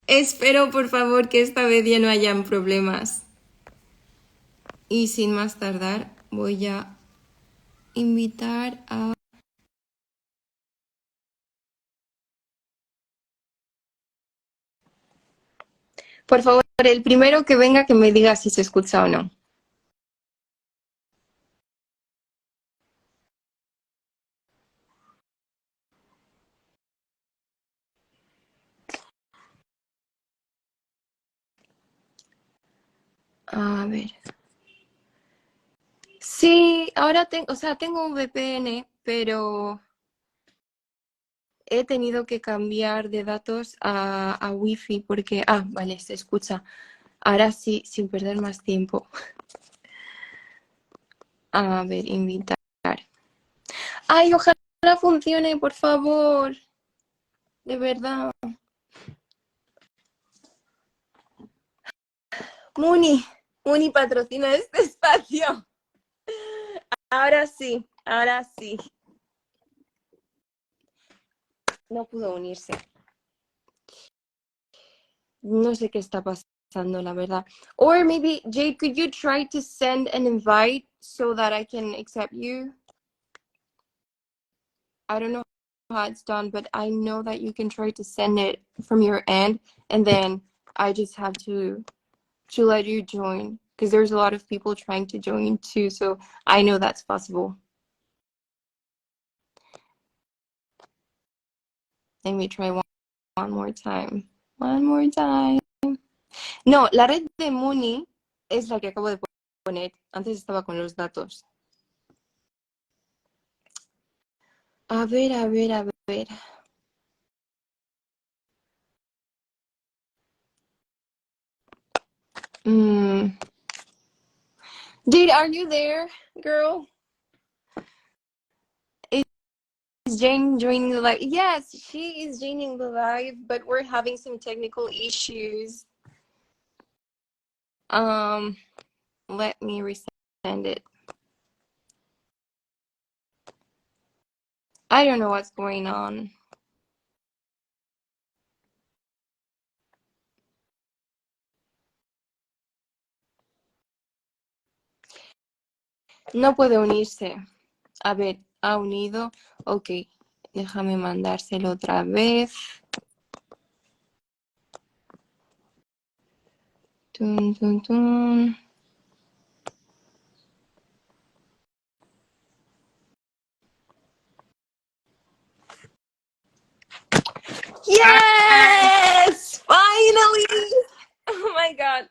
Espero, por favor, que esta vez ya no hayan problemas. Y sin más tardar, voy a invitar a... Por favor, el primero que venga que me diga si se escucha o no. A ver. Sí, ahora tengo, o sea, tengo un VPN, pero he tenido que cambiar de datos a Wi-Fi porque, vale, se escucha. Ahora sí, sin perder más tiempo. A ver, invitar. Ay, ojalá funcione, por favor. De verdad. Muni, Muni patrocina este espacio. Ahora sí, ahora sí. No pudo unirse. No sé qué está pasando, la verdad. Or maybe, Jade, could you try to send an invite so that I can accept you? I don't know how it's done, but I know that you can try to send it from your end, and then I just have to let you join, because there's a lot of people trying to join too, so I know that's possible. Let me try one more time. One more time. No, la red de Muni es la que acabo de poner. Antes estaba con los datos. A ver, a ver, a ver. Jade, are you there, girl? Is Jane joining the live? Yes, she is joining the live, but we're having some technical issues. Let me resend it. I don't know what's going on. No puede unirse. A ver, ha unido. Ok, déjame mandárselo otra vez. Tun, tun, tun. Yes! Finally! Oh my god.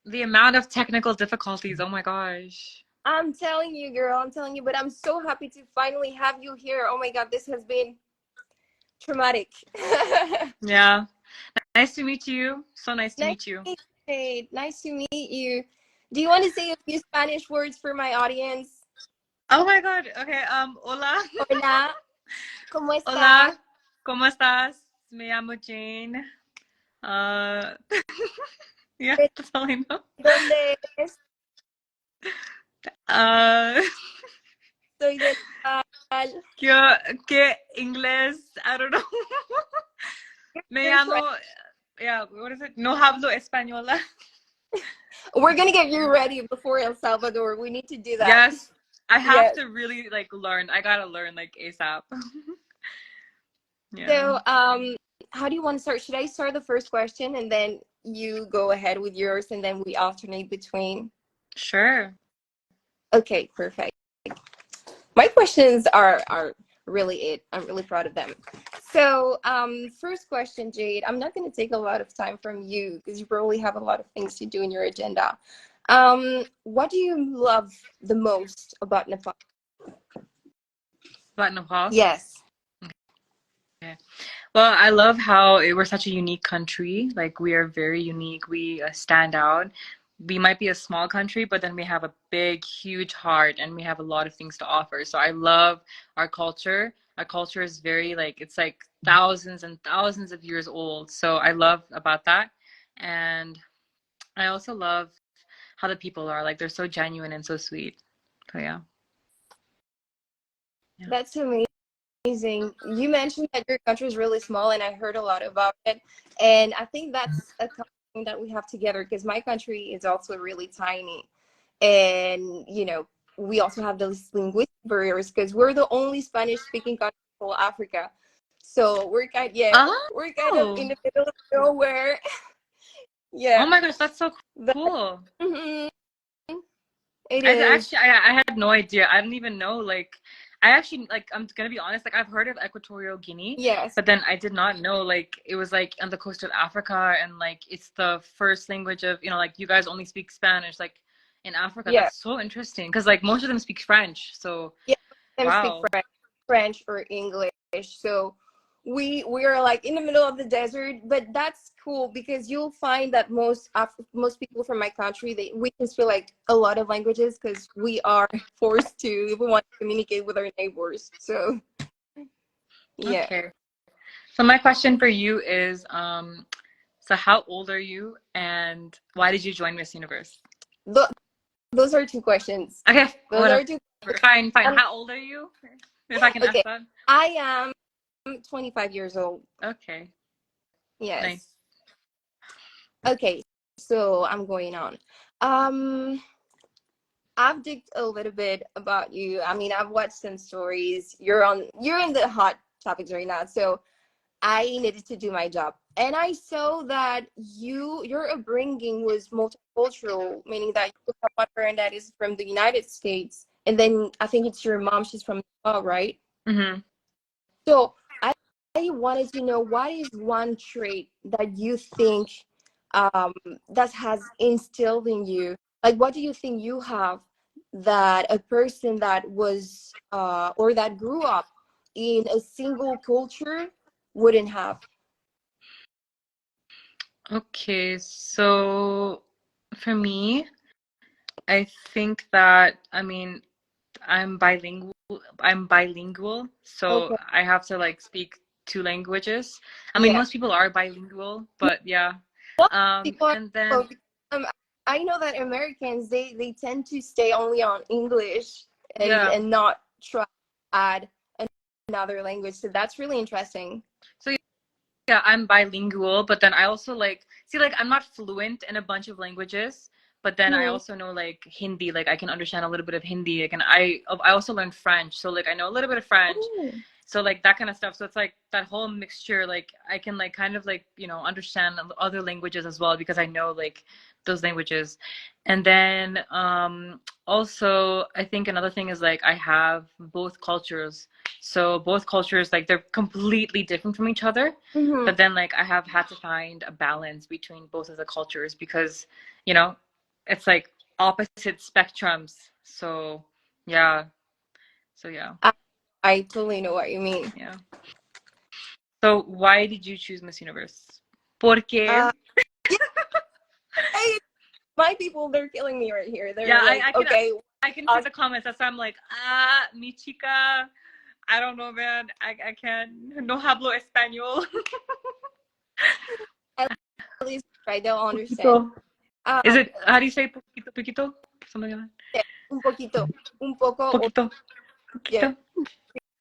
The amount of technical difficulties, oh my gosh. I'm telling you, girl, I'm telling you, but I'm so happy to finally have you here. Oh my god, this has been traumatic. Yeah. Nice to meet you. So nice to Nice meet you. to meet you. Nice to meet you. Do you want to say a few Spanish words for my audience? Oh my god. Okay, hola. Hola, ¿cómo estás? Hola. ¿Cómo estás? Me llamo Jane. Uh yeah, that's all I know. ¿Dónde eres? Uh Soy de Nepal. ¿Qué inglés? I don't know. Me You're trying. llamo, yeah, what is it? No hablo española. We're gonna get you ready before El Salvador. We need to do that. Yes. I have Yes. to really like learn. I gotta learn like ASAP. Yeah. So, how do you want to start? Should I start the first question and then you go ahead with yours and then we alternate between? Sure. Okay, perfect. My questions are really it. I'm really proud of them. So, first question, Jade. I'm not going to take a lot of time from you because you probably have a lot of things to do in your agenda. What do you love the most about Nepal? About Nepal? Yes. Okay. Well, I love how we're such a unique country. Like, we are very unique. We stand out. We might be a small country, but then we have a big, huge heart and we have a lot of things to offer. So I love our culture. Our culture is very, like, it's like thousands and thousands of years old. So I love about that. And I also love how the people are. Like, they're so genuine and so sweet. So yeah. That's amazing. amazing. You mentioned that your country is really small, and I heard a lot about it. And I think that's a common thing that we have together because my country is also really tiny. And, we also have those linguistic barriers because we're the only Spanish speaking country in all Africa. So we're kind of Oh, in the middle of nowhere. oh Yeah. my gosh, that's so But cool. mhm, it I is. actually I had no idea. I didn't even know like I actually like I'm gonna be honest, like I've heard of Equatorial Guinea, Yes. but then I did not know like it was like on the coast of Africa and like it's the first language of, like you guys only speak Spanish like in Africa. Yeah. That's so interesting because like most of them speak French. So, Yeah. Them speak wow. French or English. So we are like in the middle of the desert, but that's cool because you'll find that most people from my country we can speak like a lot of languages because we are forced to if we want to communicate with our neighbors. So yeah, Okay. So my question for you is so how old are you and why did you join Miss Universe? Th- those are two questions. Okay, Those whatever. are two. Fine, fine. Um, How old are you? If I can ask okay, that. I am 25 years old. Okay, Yes. nice. Okay, so I'm going on. Um, I've digged a little bit about you. I mean, I've watched some stories. You're in the hot topics right now. So I needed to do my job. And I saw that your upbringing was multicultural, meaning that you have one parent that is from the United States, and then I think it's your mom, she's from Nepal, right? Mm-hmm. So I wanted to know what is one trait that you think um, that has instilled in you? Like, what do you think you have that a person that was or that grew up in a single culture wouldn't have? Okay, so for me, I think that I mean I'm bilingual. I'm bilingual, so Okay. I have to like speak two languages. I mean, Yeah. most people are bilingual, but yeah. Most people are And then so, um, I know that Americans they tend to stay only on English yeah, and not try to add another language. So that's really interesting. so yeah, I'm bilingual, but then I also like see like I'm not fluent in a bunch of languages, but then I Mhm. also know like Hindi, like I can understand a little bit of Hindi, like, and I also learned French, so like I know a little bit of French. Oh. So like that kind of stuff. So it's like that whole mixture, like I can like kind of like, understand other languages as well because I know like those languages. And then also I think another thing is like I have both cultures. So both cultures like they're completely different from each other. Mhm. But then like I have had to find a balance between both of the cultures because, you know, it's like opposite spectrums. So yeah. So yeah. I, I totally know what you mean. Yeah. So why did you choose Miss Universe? Porque Uh, yeah, hey, my people, they're killing me right here. yeah, They're like, I can okay, I can see us, the comments. That's why I'm like, mi chica. I don't know, man. I can't. No hablo español. at least right, they'll understand. Poquito. Is Um, it how do you say poquito poquito? Something like that. yeah, un poquito, un poco, or Poquito. yeah, Poquito.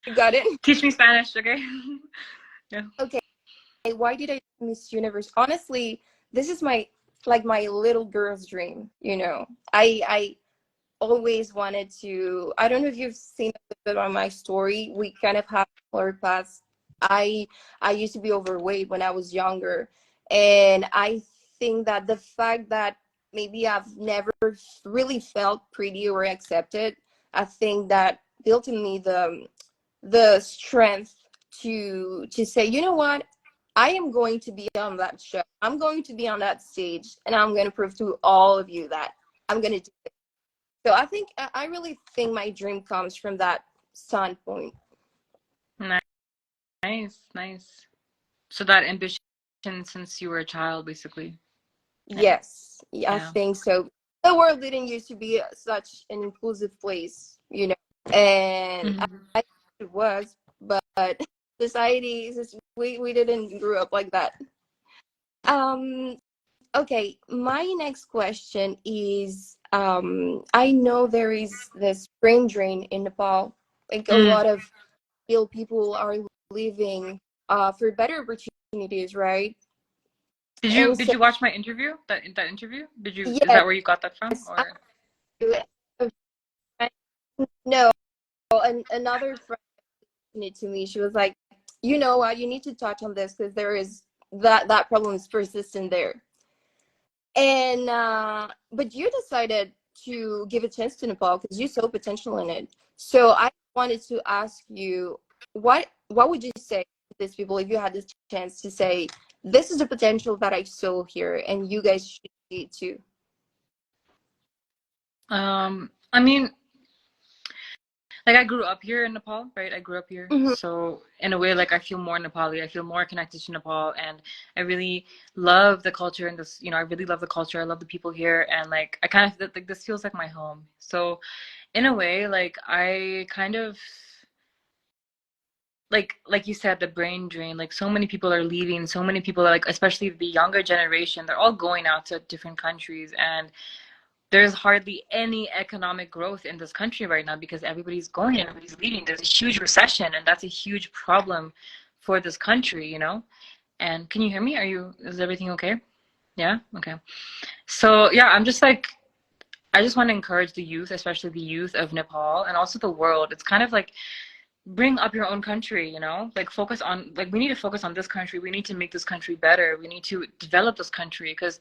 you got it. Teach me Spanish, okay? Yeah. Okay, why did I do Miss Universe? Honestly, this is my little girl's dream. I always wanted to. I don't know if you've seen a bit on my story. We kind of have our class. I I used to be overweight when I was younger, and I think that the fact that maybe I've never really felt pretty or accepted, I think that built in me the strength to say, you know what, I am going to be on that show. I'm going to be on that stage, and I'm going to prove to all of you that I'm going to do it. So I really think my dream comes from that standpoint. Nice, nice, nice. So that ambition since you were a child, basically. Yes, yeah, I Yeah. think so. The world didn't used to be such an inclusive place, and Mhm. I it was, but society is just, we didn't grow up like that. Um, okay, my next question is I know there is this brain drain in Nepal, like a Mm. lot of feel people are leaving for better opportunities, right? Did you And did so you watch my interview? That interview? Did you Is yes, that where you got that from or? no, and another friend it to me. She was like, you know what, you need to touch on this because there is that problem is persistent there. And but you decided to give a chance to Nepal because you saw potential in it. So I wanted to ask you, what would you say to these people if you had this chance to say, this is the potential that I saw here, and you guys should see it too? I mean, like I grew up here in Nepal, right? I grew up here. Hmm. So in a way, like I feel more Nepali. I feel more connected to Nepal and I really love the culture and this, I really love the culture. I love the people here and like I kind of like this feels like my home. So in a way, like I kind of like you said, the brain drain, like so many people are leaving, so many people are like, especially the younger generation, they're all going out to different countries and there's hardly any economic growth in this country right now because everybody's going, everybody's leaving. There's a huge recession, and that's a huge problem for this country. And can you hear me? Is everything okay? Yeah? Okay. So, yeah, I'm just like, I just want to encourage the youth, especially the youth of Nepal and also the world. It's kind of like, bring up your own country. Like focus on, like, we need to focus on this country. We need to make this country better. We need to develop this country because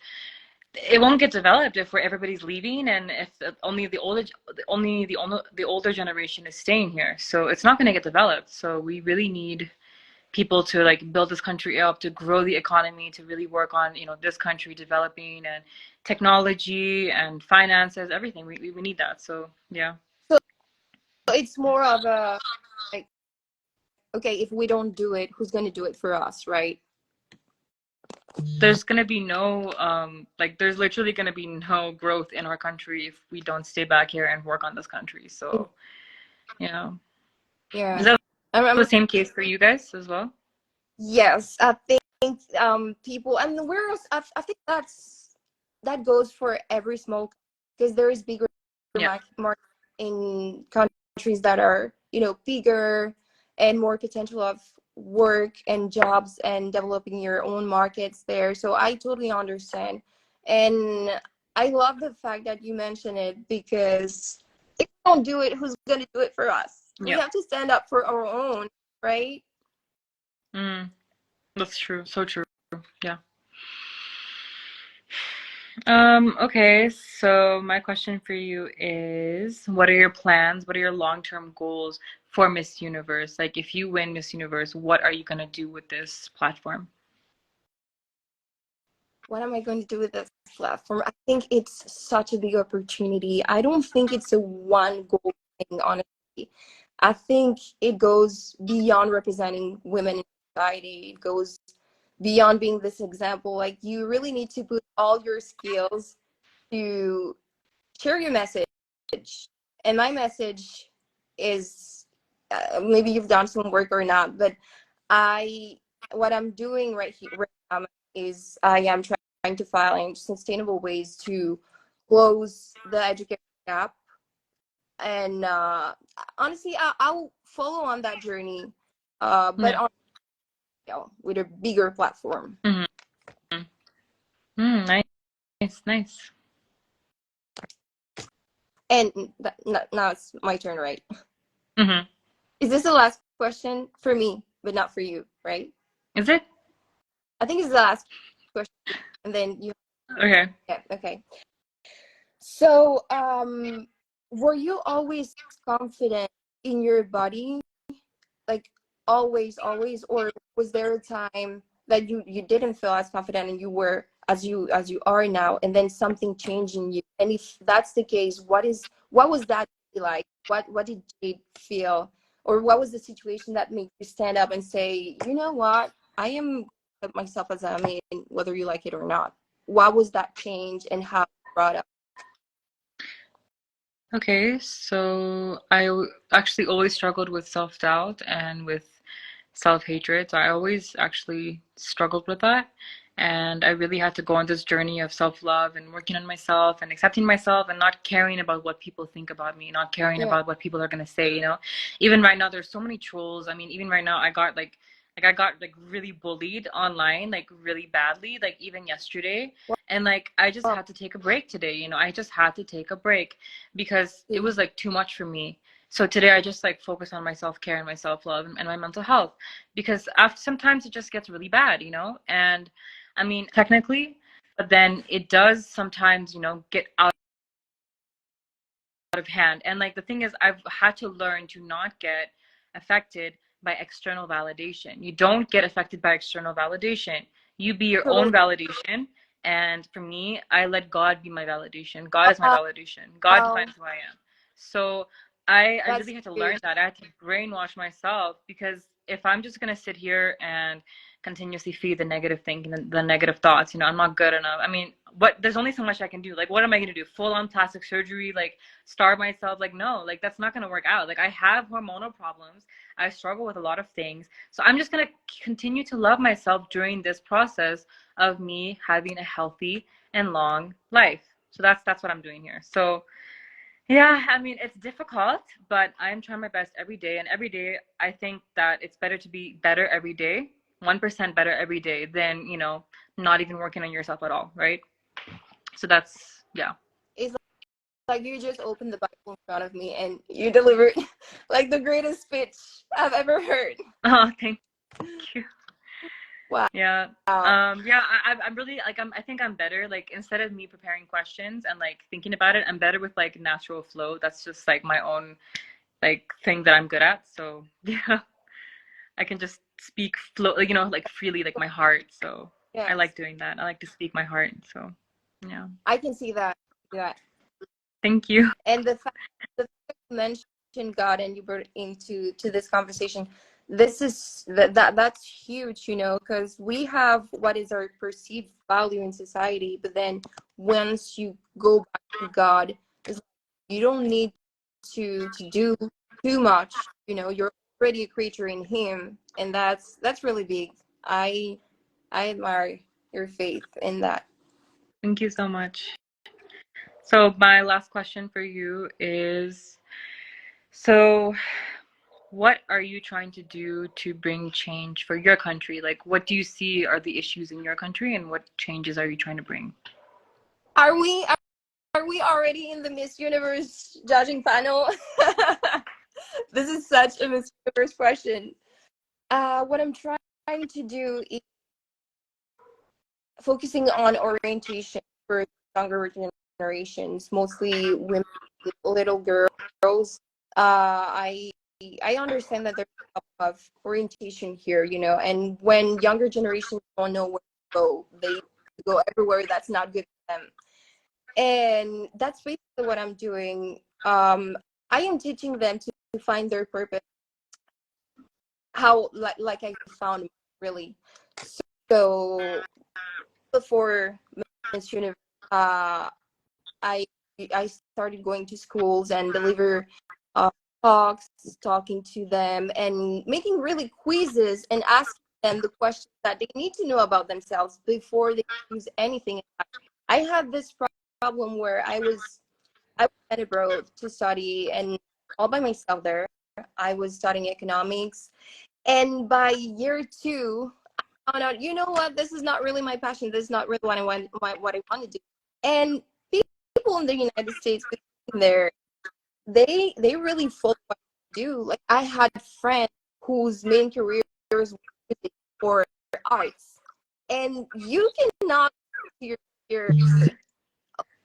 it won't get developed if everybody's leaving and if the older generation is staying here. So it's not going to get developed. So we really need people to like build this country up, to grow the economy, to really work on this country developing and technology and finances, everything. We need that. So yeah. So it's more of a like, okay, if we don't do it, who's going to do it for us, right? There's gonna be no like there's literally gonna be no growth in our country if we don't stay back here and work on this country. So yeah. Is Yeah. that I'm the same case for you guys as well? Yes, I think people, and where else, I think that goes for every small, because there is bigger Yeah. market in countries that are bigger and more potential of work and jobs and developing your own markets there. So I totally understand, and I love the fact that you mentioned it because if we don't do it, who's going to do it for us? We Yeah. have to stand up for our own, right? Mm, that's true. So true. Yeah. Okay, so my question for you is, what are your plans? What are your long-term goals for Miss Universe? Like, if you win Miss Universe, what are you gonna do with this platform? What am I going to do with this platform? I think it's such a big opportunity. I don't think it's a one goal thing, honestly. I think it goes beyond representing women in society. It goes beyond being this example. Like, you really need to put all your skills to share your message. And my message is, maybe you've done some work or not, but I what I'm doing right now is I am trying to find sustainable ways to close the education gap. And honestly, I'll follow on that journey, but Yeah. on with a bigger platform. Mm-hmm. Mm, nice, nice. And now it's my turn, right? Mm-hmm. Is this the last question for me, but not for you, right? Is it? I think it's the last question, and then you. Okay. Yeah, okay. So, were you always confident in your body, like always, or was there a time that you didn't feel as confident and you were as you are now, and then something changed in you? And if that's the case, what was that like? What did you feel, or what was the situation that made you stand up and say, you know what, I am myself as I am, whether you like it or not? What was that change, and how it brought up? Okay, so actually always struggled with self-doubt and with self-hatred. So I always actually struggled with that. And I really had to go on this journey of self-love and working on myself and accepting myself and not caring about what people think about me, not caring Yeah. about what people are going to say, you know. Even right now, there's so many trolls. I mean, even right now, I got like really bullied online, like really badly, like even yesterday. And like I just Wow. had to take a break today, you know. I just had to take a break because it was like too much for me. So today I just like focus on my self-care and my self-love and my mental health because after sometimes it just gets really bad, you know. And I mean, technically, but then it does sometimes, you know, get out of hand. And like the thing is, I've had to learn to not get affected by external validation. You don't get affected by external validation. You be your own Totally. validation. And for me, I let God be my validation. God is my Wow. validation. God defines who I am. So I That's really had to learn huge. that. I had to brainwash myself because if I'm just gonna sit here and continuously feed the negative thinking and the negative thoughts, you know, I'm not good enough. I mean, what there's only so much I can do. Like, what am I gonna do? Full on plastic surgery? Like, starve myself? Like, no, like that's not gonna work out. Like, I have hormonal problems. I struggle with a lot of things. So I'm just gonna continue to love myself during this process of me having a healthy and long life. So that's what I'm doing here. So yeah, I mean, it's difficult, but I'm trying my best every day. And every day, I think that it's better to be better every day, 1% better every day than, you know, not even working on yourself at all, right? So that's, yeah. It's like you just opened the Bible in front of me and you delivered like the greatest speech I've ever heard. Oh, thank you. Wow. Yeah. Yeah, I'm really like I think I'm better. Like instead of me preparing questions and like thinking about it, I'm better with like natural flow. That's just like my own like thing that I'm good at. So yeah. I can just speak flow, like, you know, like freely, like my heart. So I Yes. like doing that. I like to speak my heart. So yeah. I can see that. That. Thank you. And the fact that you mentioned God and you brought into this conversation, this is that's huge, you know, because we have what is our perceived value in society, but then once you go back to God, it's like you don't need to do too much. You know, you're already a creature in Him, and that's really big. I I admire your faith in that. Thank you so much. So my last question for you is, so what are you trying to do to bring change for your country? Like what do you see are the issues in your country and what changes are you trying to bring? Are we are we already in the Miss Universe judging panel? This is such a Miss Universe question. What I'm trying to do is focusing on orientation for younger generations, mostly women, little girls. I understand that there's a lot of orientation here, you know, and when younger generations don't know where to go, they go everywhere that's not good for them. And that's basically what I'm doing. I am teaching them to find their purpose, how like I found really. So before Miss Universe, uh, I I started going to schools and deliver uh, talks, talking to them, and making really quizzes and asking them the questions that they need to know about themselves before they choose anything. I had this problem where I went abroad to study and all by myself there. I was studying economics, and by year two, I found out, you know what, this is not really my passion. This is not really what I want to do. And people in the United States there, they really follow what I do. Like I had friends whose main careers were music or arts, and you cannot see your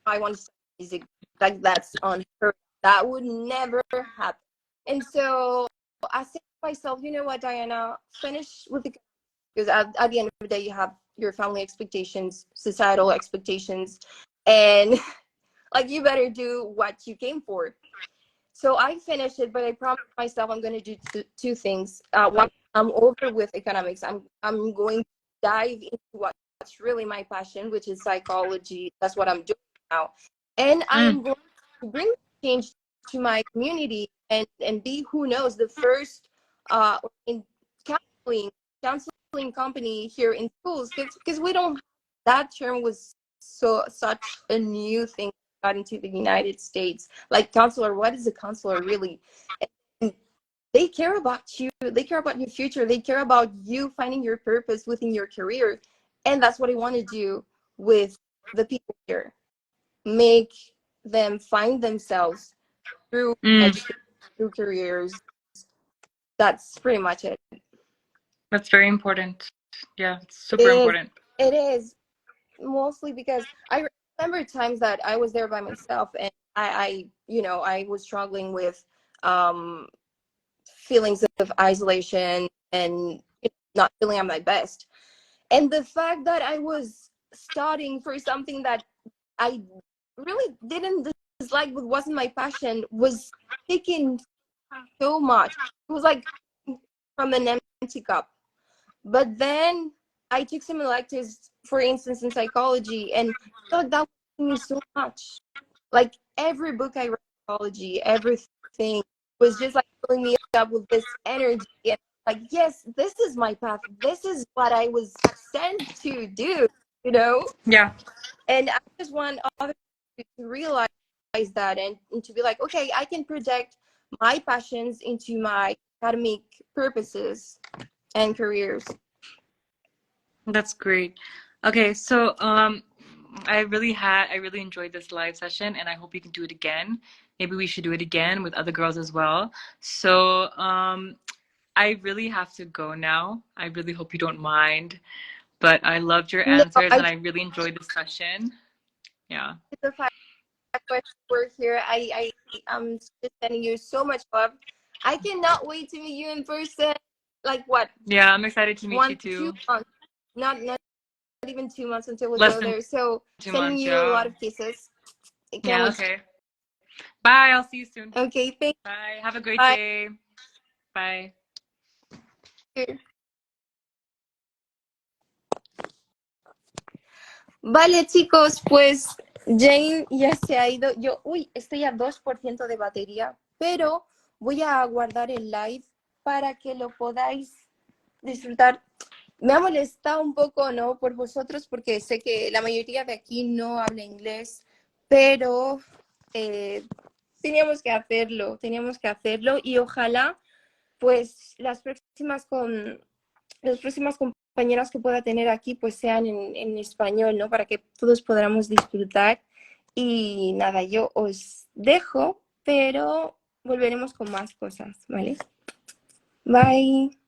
I want to study music, like that's on her. That would never happen. And so I said to myself, you know what, Diana, finish with the, because at the end of the day, you have your family expectations, societal expectations, and like you better do what you came for. So I finished it, but I promised myself I'm going to do two things. One, I'm over with economics. I'm going to dive into what's really my passion, which is psychology. That's what I'm doing now, and I Mm, am going to bring change to my community and be, who knows, the first in counseling counseling company here in schools, because we don't, that term was such a new thing got into the United States. Like counselor, what is a counselor really? And they care about you, they care about your future, they care about you finding your purpose within your career. And that's what I want to do with the people here. Make them find themselves through education, through careers. That's pretty much it. That's very important. Yeah, it's It super is. important. It is mostly because I remember times that I was there by myself, and I was struggling with um, feelings of isolation and not feeling at my best. And the fact that I was studying for something that I really didn't dislike, but wasn't my passion, was taking so much. It was like from an empty cup. But then I took some electives, for instance, in psychology, and I felt like that was giving me so much. Like every book I read in psychology, everything was just like filling me up with this energy. And like, yes, this is my path. This is what I was sent to do, you know? Yeah. And I just want others to realize that, and to be like, okay, I can project my passions into my academic purposes and careers. That's great. Okay, so I really enjoyed this live session, and I hope you can do it again. Maybe we should do it again with other girls as well. So I really have to go now. I really hope you don't mind, but I loved your No, answers I and I really enjoyed this session. Yeah. the fact that we're here. I'm just sending you so much love. I cannot wait to meet you in person. Like what? Yeah, I'm excited to meet you 2 too. months. Not even 2 months until we Less go than there. So two sending months, you a yeah. lot of kisses. I can't Yeah, wait. okay. Bye, I'll see you soon. Okay, thank Bye. Have a great you. day. Bye. Bye. Vale, chicos, pues Jane ya se ha ido. Yo, estoy a 2% de batería, pero voy a guardar el live para que lo podáis disfrutar. Me ha molestado un poco, ¿no? Por vosotros, porque sé que la mayoría de aquí no habla inglés, pero teníamos que hacerlo y ojalá, pues, las próximas compañeras que pueda tener aquí, pues sean en español, ¿no? Para que todos podamos disfrutar. Y nada, yo os dejo, pero volveremos con más cosas, ¿vale? Bye.